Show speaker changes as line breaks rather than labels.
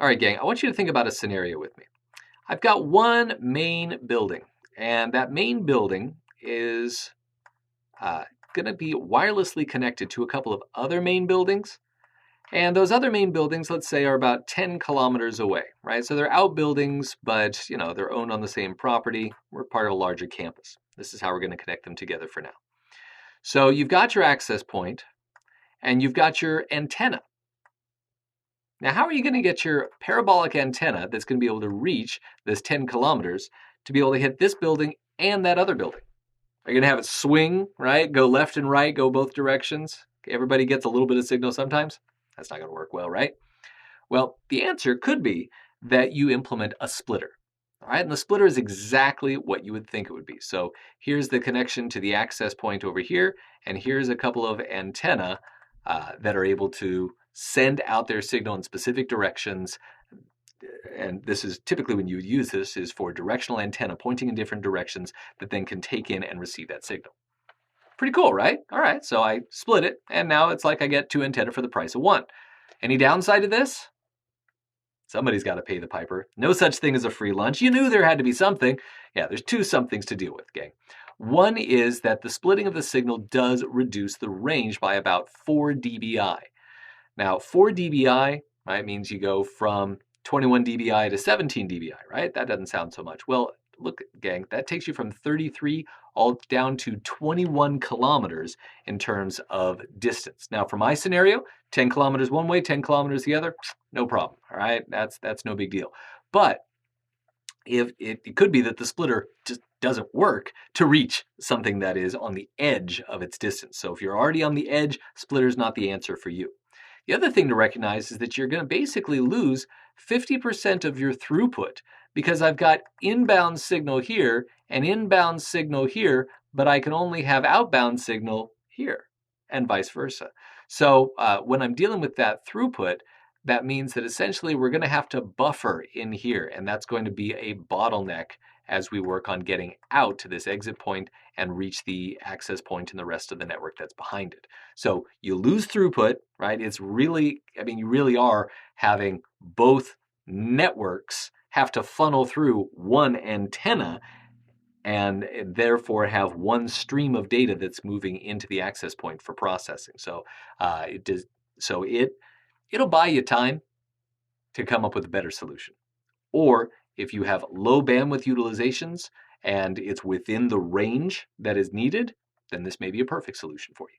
All right, gang, I want you to think about a scenario with me. I've got one main building, and that main building is going to be wirelessly connected to a couple of other main buildings. And those other main buildings, let's say, are about 10 kilometers away, right? So they're outbuildings, but they're owned on the same property. We're part of a larger campus. This is how we're going to connect them together for now. So you've got your access point, and you've got your antenna. Now, how are you going to get your parabolic antenna that's going to be able to reach this 10 kilometers to be able to hit this building and that other building? Are you going to have it swing, right? Go left and right, go both directions? Everybody gets a little bit of signal sometimes. That's not going to work well, right? Well, the answer could be that you implement a splitter. All right, and the splitter is exactly what you would think it would be. So here's the connection to the access point over here, and here's a couple of antenna that are able to send out their signal in specific directions. And this is typically when you would use this is for directional antenna pointing in different directions that then can take in and receive that signal. Pretty cool, right? All right, so I split it, and now it's like I get 2 antenna for the price of 1. Any downside to this? Somebody's got to pay the piper. No such thing as a free lunch. You knew there had to be something. Yeah, there's 2 somethings to deal with, gang. One is that the splitting of the signal does reduce the range by about 4 dBi. Now, 4 dBi, right, means you go from 21 dBi to 17 dBi, right? That doesn't sound so much. Well, look, gang, that takes you from 33 all down to 21 kilometers in terms of distance. Now, for my scenario, 10 kilometers one way, 10 kilometers the other, no problem, all right? That's no big deal. But if it could be that the splitter just doesn't work to reach something that is on the edge of its distance. So if you're already on the edge, splitter's not the answer for you. The other thing to recognize is that you're going to basically lose 50% of your throughput because I've got inbound signal here and inbound signal here, but I can only have outbound signal here and vice versa. So when I'm dealing with that throughput, that means that essentially we're going to have to buffer in here, and that's going to be a bottleneck as we work on getting out to this exit point and reach the access point and the rest of the network that's behind it. So you lose throughput, right? It's really, you really are having both networks have to funnel through one antenna and therefore have one stream of data that's moving into the access point for processing. So it'll buy you time to come up with a better solution. Or if you have low bandwidth utilizations and it's within the range that is needed, then this may be a perfect solution for you.